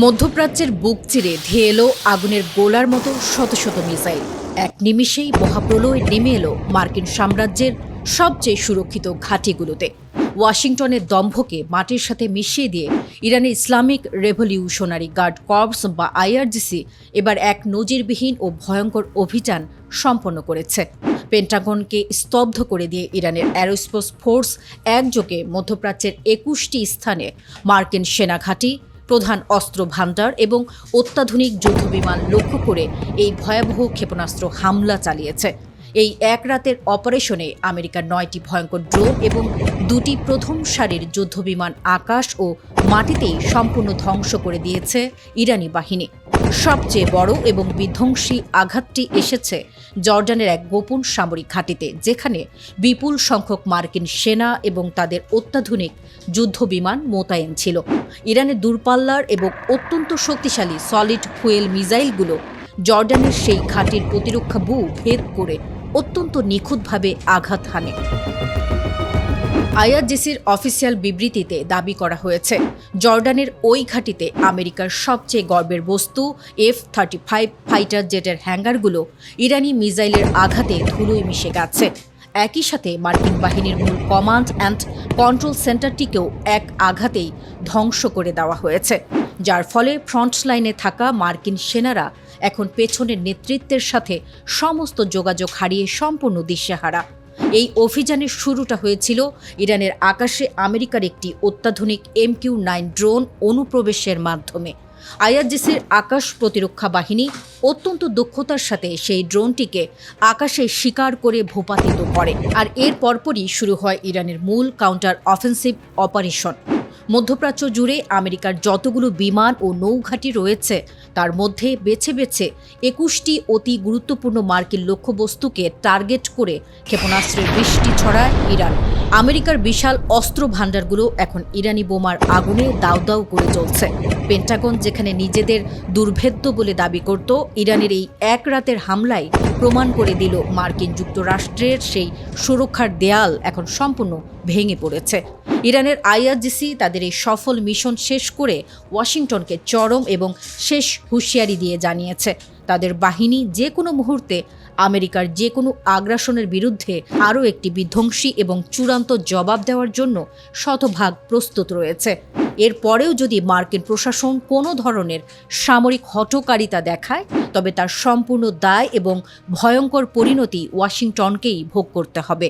মধ্যপ্রাচ্যের বুক চিরে ধেয়ে এলো আগুনের গোলার মতো শত শত মিসাইল। এক নিমিষেই মহাপ্রলয় নেমে এলো মার্কিন সাম্রাজ্যের সবচেয়ে সুরক্ষিত ঘাঁটিগুলোতে। ওয়াশিংটনের দম্ভকে মাটির সাথে মিশিয়ে দিয়ে ইরানের ইসলামিক রেভলিউশনারি গার্ড কর্পস বা আইআরজিসি এবার এক নজিরবিহীন ও ভয়ঙ্কর অভিযান সম্পন্ন করেছে। পেন্টাগনকে স্তব্ধ করে দিয়ে ইরানের অ্যারোস্পেস ফোর্স একযোগে মধ্যপ্রাচ্যের ২১টি স্থানে মার্কিন সেনাঘাঁটি, প্রধান অস্ত্র ভাণ্ডার এবং অত্যাধুনিক যুদ্ধবিমান লক্ষ্য করে এই ভয়াবহ ক্ষেপণাস্ত্র হামলা চালিয়েছে। এই এক রাতের অপারেশনে আমেরিকার ৯টি ভয়ঙ্কর ড্রোন এবং ২টি প্রথম সারির যুদ্ধবিমান আকাশ ও মাটিতেই সম্পূর্ণ ধ্বংস করে দিয়েছে ইরানি বাহিনী। সবচেয়ে বড় এবং বিধ্বংসী আঘাতটি এসেছে জর্ডানের এক গোপন সামরিক ঘাঁটিতে, যেখানে বিপুল সংখ্যক মার্কিন সেনা এবং তাদের অত্যাধুনিক যুদ্ধবিমান মোতায়েন ছিল। ইরানের দূরপাল্লার এবং অত্যন্ত শক্তিশালী সলিড ফুয়েল মিসাইলগুলো জর্ডানের সেই ঘাঁটির প্রতিরক্ষা বুক ভেদ করে অত্যন্ত নিখুঁতভাবে আঘাত হানে। আইআরজিসির অফিসিয়াল বিবৃতিতে দাবি করা হয়েছে, জর্ডানের ওই ঘাঁটিতে আমেরিকার সবচেয়ে গর্বের বস্তু F-35 ফাইটার জেটের হ্যাঙ্গারগুলো ইরানি মিসাইলের আঘাতে ধুলোয় মিশে গেছে। একই সাথে মার্কিন বাহিনীর মূল কমান্ড অ্যান্ড কন্ট্রোল সেন্টারটিকেও এক আঘাতেই ধ্বংস করে দেওয়া হয়েছে, যার ফলে ফ্রন্ট লাইনে থাকা মার্কিন সেনারা এখন পেছনের নেতৃত্বের সাথে সমস্ত যোগাযোগ হারিয়ে সম্পূর্ণ দিশেহারা। এই অভিযানের শুরুটা হয়েছিল ইরানের আকাশে আমেরিকার একটি অত্যাধুনিক MQ-9 ড্রোন অনুপ্রবেশের মাধ্যমে। আইআরজিসির আকাশ প্রতিরক্ষা বাহিনী অত্যন্ত দক্ষতার সাথে সেই ড্রোনটিকে আকাশে শিকার করে ভূপাতিত করে, আর এর পরপরই শুরু হয় ইরানের মূল কাউন্টার অফেন্সিভ অপারেশন। মধ্যপ্রাচ্য জুড়ে আমেরিকার যতগুলো বিমান ও নৌঘাঁটি রয়েছে, তার মধ্যে বেছে বেছে ২১টি অতি গুরুত্বপূর্ণ মার্কিন লক্ষ্যবস্তুকে টার্গেট করে ক্ষেপণাস্ত্রের বৃষ্টি ছড়ায় ইরান। আমেরিকার বিশাল অস্ত্র ভাণ্ডারগুলো এখন ইরানি বোমার আগুনে দাউ দাউ করে চলছে। পেন্টাগন যেখানে নিজেদের দুর্ভেদ্য বলে দাবি করত, ইরানের এই এক রাতের হামলায় প্রমাণ করে দিল মার্কিন যুক্তরাষ্ট্রের সেই সুরক্ষার দেয়াল এখন সম্পূর্ণ ভেঙে পড়েছে। ইরানের আইআরজিসি তাদের এই সফল মিশন শেষ করে ওয়াশিংটনকে চরম এবং শেষ হুঁশিয়ারি দিয়ে জানিয়েছে, তাদের বাহিনী যে কোনো মুহূর্তে আমেরিকার যে কোনো আগ্রাসনের বিরুদ্ধে আরও একটি বিধ্বংসী এবং চূড়ান্ত জবাব দেওয়ার জন্য শতভাগ প্রস্তুত রয়েছে। এরপরেও যদি মার্কিন প্রশাসন কোনো ধরনের সামরিক হঠকারিতা দেখায়, তবে তার সম্পূর্ণ দায় এবং ভয়ঙ্কর পরিণতি ওয়াশিংটনকেই ভোগ করতে হবে।